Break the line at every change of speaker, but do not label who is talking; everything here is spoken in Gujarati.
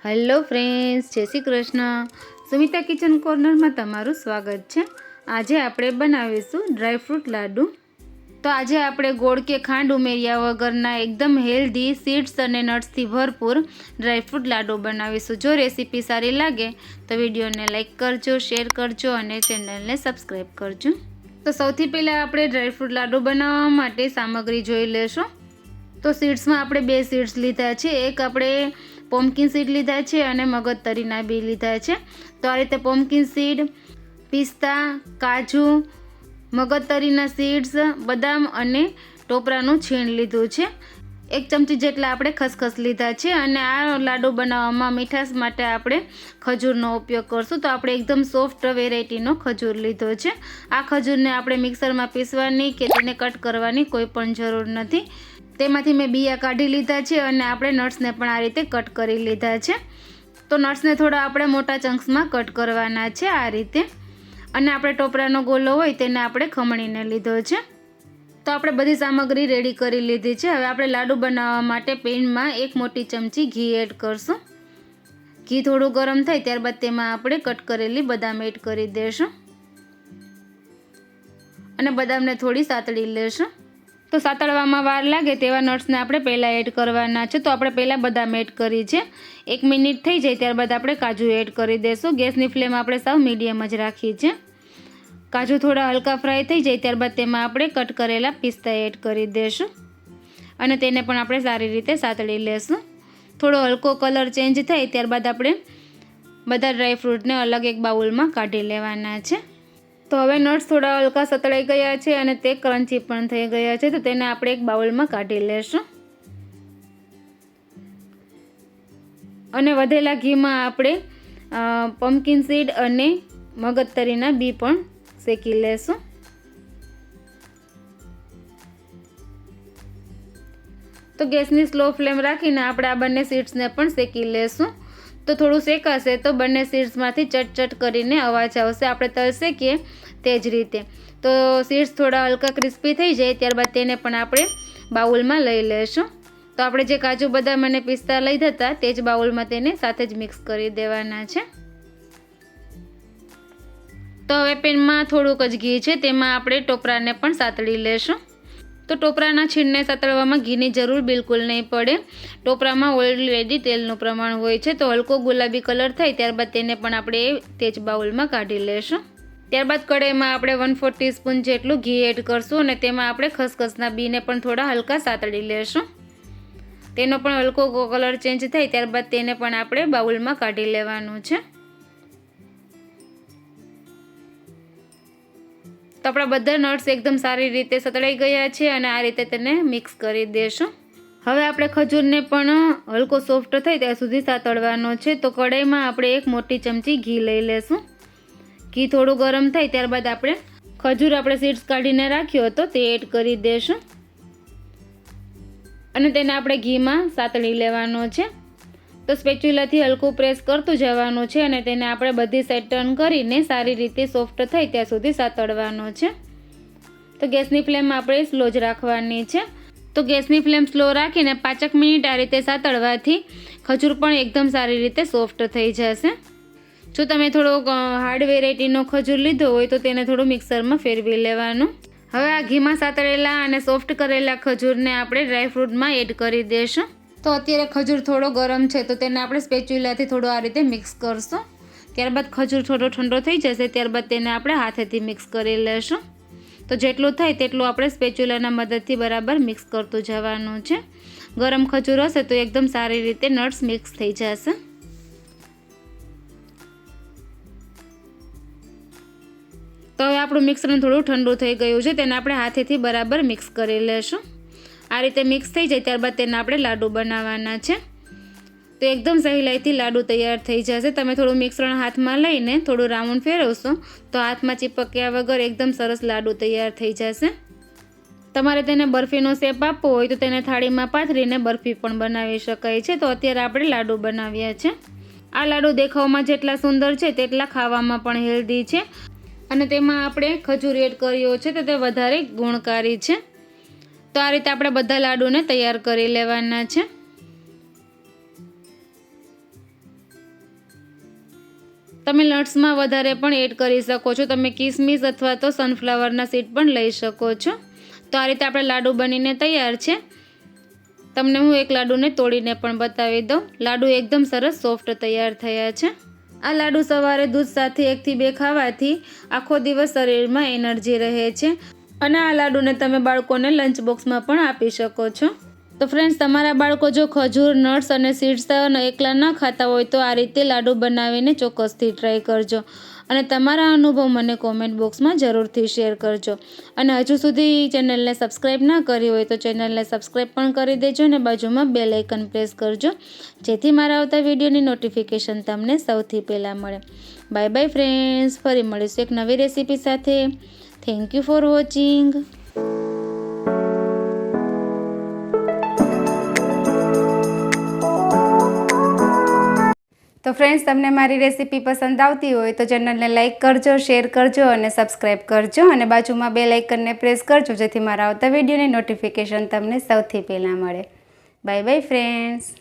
હેલો ફ્રેન્ડ્સ, જય શ્રી કૃષ્ણ. સુમિતા કિચન કોર્નરમાં તમારું સ્વાગત છે. આજે આપણે બનાવીશું ડ્રાયફ્રૂટ લાડુ. તો આજે આપણે ગોળ કે ખાંડ ઉમેર્યા વગરના એકદમ હેલ્ધી સીડ્સ અને નટ્સથી ભરપૂર ડ્રાયફ્રૂટ લાડુ બનાવીશું. જો રેસીપી સારી લાગે તો વિડીયોને લાઇક કરજો, શેર કરજો અને ચેનલને સબસ્ક્રાઈબ કરજો. તો સૌથી પહેલાં આપણે ડ્રાયફ્રૂટ લાડુ બનાવવા માટે સામગ્રી જોઈ લેશું. તો સીડ્સમાં આપણે 2 સીડ્સ લીધા છે. એક આપણે પમ્પકિન સીડ લીધા છે અને મગજતરીના બી લીધા છે. તો આ રીતે પમ્પકિન સીડ, પિસ્તા, કાજુ, મગજતરીના સીડ્સ, બદામ અને ટોપરાનું છીણ લીધું છે. 1 ચમચી જેટલા આપણે ખસખસ લીધા છે. અને આ લાડુ બનાવવામાં મીઠાશ માટે આપણે ખજૂરનો ઉપયોગ કરશું. તો આપણે એકદમ સોફ્ટ વેરાયટીનો ખજૂર લીધો છે. આ ખજૂરને આપણે મિક્સરમાં પીસવાની કે તેને કટ કરવાની કોઈ પણ જરૂર નથી. તેમાંથી મેં બિયા કાઢી લીધા છે અને આપણે નટ્સને પણ આ રીતે કટ કરી લીધા છે. તો નટ્સને થોડા આપણે મોટા ચંક્સમાં કટ કરવાના છે આ રીતે. અને આપણે ટોપરાનો ગોલો હોય તેને આપણે ખમણીને લીધો છે. તો આપણે બધી સામગ્રી રેડી કરી લીધી છે. હવે આપણે લાડુ બનાવવા માટે પેનમાં 1 મોટી ચમચી ઘી એડ કરશું. ઘી થોડું ગરમ થાય ત્યારબાદ તેમાં આપણે કટ કરેલી બદામ એડ કરી દઈશું અને બદામને થોડી સાતળી લેશું. તો સાતળવામાં વાર લાગે તેવા નટ્સને આપણે પહેલાં એડ કરવાના છે. તો આપણે પહેલાં બદામ એડ કરી છે. 1 મિનિટ થઈ જાય ત્યારબાદ આપણે કાજુ એડ કરી દઈશું. ગેસની ફ્લેમ આપણે સાવ મીડિયમ જ રાખી છે. કાજુ થોડા હલકા ફ્રાય થઈ જાય ત્યારબાદ તેમાં આપણે કટ કરેલા પિસ્તા એડ કરી દઈશું અને તેને પણ આપણે સારી રીતે સાતળી લેશું. થોડો હલકો કલર ચેન્જ થાય ત્યારબાદ આપણે બધા ડ્રાયફ્રૂટને અલગ એક બાઉલમાં કાઢી લેવાના છે. તો હવે નટ્સ થોડા હલકા સતળાઈ ગયા છે અને તે ક્રન્ચી પણ થઈ ગયા છે. તો તેને આપણે એક બાઉલમાં કાઢી લેશું અને વધેલા ઘીમાં આપણે પમ્પકિન સીડ અને મગજતરીના બી પણ શેકી લેશું. તો ગેસની સ્લો ફ્લેમ રાખીને આપણે આ બંને સીડ્સને પણ શેકી લેશું. તો થોડું શેકાશે તો બંને સીડ્સમાંથી ચટ કરીને અવાજ આવશે. આપણે તલ શેકીએ તે જ રીતે. તો સીડ્સ થોડા હલકા ક્રિસ્પી થઈ જાય ત્યારબાદ તેને પણ આપણે બાઉલમાં લઈ લેશું. તો આપણે જે કાજુ બદામ અને પિસ્તા લીધા હતા તે જ બાઉલમાં તેને સાથે જ મિક્સ કરી દેવાના છે. તો હવે પેનમાં થોડુંક જ ઘી છે તેમાં આપણે ટોપરાને પણ સાતળી લેશું. તો ટોપરાના છીણને સાતળવામાં ઘીની જરૂર બિલકુલ નહીં પડે. ટોપરામાં ઓલરેડી તેલનું પ્રમાણ હોય છે. તો હલકો ગુલાબી કલર થાય ત્યારબાદ તેને પણ આપણે તે જ બાઉલમાં કાઢી લેશું. ત્યારબાદ કઢાઈમાં આપણે 1/4 ટીસ્પૂન જેટલું ઘી એડ કરશું અને તેમાં આપણે ખસખસના બીને પણ થોડા હલકા સાતળી લેશું. તેનો પણ હલકો કલર ચેન્જ થાય ત્યારબાદ તેને પણ આપણે બાઉલમાં કાઢી લેવાનું છે. તો આપણા બધા નટ્સ એકદમ સારી રીતે સતળાઈ ગયા છે અને આ રીતે તેને મિક્સ કરી દેશું. હવે આપણે ખજૂરને પણ હલકો સોફ્ટ થાય ત્યાં સુધી સાતળવાનો છે. તો કઢાઈમાં આપણે 1 મોટી ચમચી ઘી લઈ લેશું. ઘી થોડું ગરમ થાય ત્યારબાદ આપણે ખજૂર આપણે સીડ્સ કાઢીને રાખ્યો હતો તે એડ કરી દેશું અને તેને આપણે ઘીમાં સાતળી લેવાનો છે. તો સ્પેચ્યુલાથી હલકું પ્રેસ કરતું જવાનું છે અને તેને આપણે બધી સાઈડ ટર્ન કરીને સારી રીતે સોફ્ટ થાય ત્યાં સુધી સાતળવાનો છે. તો ગેસની ફ્લેમ આપણે સ્લો જ રાખવાની છે. તો ગેસની ફ્લેમ સ્લો રાખીને 5 મિનિટ આ રીતે સાતળવાથી ખજૂર પણ એકદમ સારી રીતે સોફ્ટ થઈ જશે. જો તમે થોડો હાર્ડ વેરાયટીનો ખજૂર લીધો હોય તો તેને થોડું મિક્સરમાં ફેરવી લેવાનું. હવે આ ઘીમાં સાતળેલા અને સોફ્ટ કરેલા ખજૂરને આપણે ડ્રાયફ્રૂટમાં એડ કરી દઈશું. તો અત્યારે ખજૂર થોડો ગરમ છે તો તેને આપણે સ્પેચ્યુલાથી થોડો આ રીતે મિક્સ કરશું. ત્યારબાદ ખજૂર થોડો ઠંડો થઈ જશે ત્યારબાદ તેને આપણે હાથેથી મિક્સ કરી લેશું. તો જેટલું થાય તેટલું આપણે સ્પેચ્યુલાના મદદથી બરાબર મિક્સ કરતું જવાનું છે. ગરમ ખજૂર હશે તો એકદમ સારી રીતે નટ્સ મિક્સ થઈ જશે. તો હવે આપણું મિશ્રણ થોડું ઠંડુ થઈ ગયું છે તેને આપણે હાથેથી બરાબર મિક્સ કરી લેશું. આ રીતે મિક્સ થઈ જાય ત્યારબાદ તેને આપણે લાડુ બનાવવાના છે. તો એકદમ સહેલાઈથી લાડુ તૈયાર થઈ જશે. તમે થોડું મિશ્રણ હાથમાં લઈને થોડું રાઉન્ડ ફેરવશો તો હાથમાં ચીપક્યા વગર એકદમ સરસ લાડુ તૈયાર થઈ જશે. તમારે તેને બરફીનો શેપ આપવો હોય તો તેને થાળીમાં પાથરીને બરફી પણ બનાવી શકાય છે. તો અત્યારે આપણે લાડુ બનાવ્યા છે. આ લાડુ દેખાવમાં જેટલા સુંદર છે તેટલા ખાવામાં પણ હેલ્ધી છે અને તેમાં આપણે ખજૂર એડ કર્યો છે તો તે વધારે ગુણકારી છે. તો આ રીતે આપણે બધા લાડુને તૈયાર કરી લેવાના છે. તમે નટ્સમાં વધારે પણ એડ કરી શકો છો. તમે કિસમિસ અથવા તો સનફ્લાવરના સીડ પણ લઈ શકો છો. તો આ રીતે આપણે લાડુ બનીને તૈયાર છે. તમને હું એક લાડુને તોડીને પણ બતાવી દઉં. લાડુ એકદમ સરસ સોફ્ટ તૈયાર થયા છે. આ લાડુ સવારે દૂધ સાથે 1 થી 2 ખાવાથી આખો દિવસ શરીરમાં એનર્જી રહે છે અને આ લાડુને તમે બાળકોને લંચ બોક્સમાં પણ આપી શકો છો. તો ફ્રેન્ડ્સ, તમારા બાળકો જો ખજૂર, નટ્સ અને સીડ્સ એકલા ન ખાતા હોય તો આ રીતે લાડુ બનાવીને ચોક્કસથી ટ્રાય કરજો અને તમારા અનુભવ મને કોમેન્ટ બોક્સમાં જરૂરથી શેર કરજો. અને હજુ સુધી ચેનલને સબસ્ક્રાઈબ ના કરી હોય તો ચેનલને સબસ્ક્રાઈબ પણ કરી દેજો અને બાજુમાં બેલ આઇકન પ્રેસ કરજો, જેથી મારા આવતા વિડીયોની નોટિફિકેશન તમને સૌથી પહેલાં મળે. બાય બાય ફ્રેન્ડ્સ, ફરી મળીશું એક નવી રેસીપી સાથે. Thank you for watching. તો ફ્રેન્ડ્સ, તમને મારી રેસીપી પસંદ આવતી હોય તો ચેનલને લાઇક કરજો, શેર કરજો અને સબસ્ક્રાઈબ કરજો અને બાજુમાં બેલ આઇકનને પ્રેસ કરજો, જેથી મારા આવતા વિડીયોની નોટિફિકેશન તમને સૌથી પહેલાં મળે. Bye bye friends.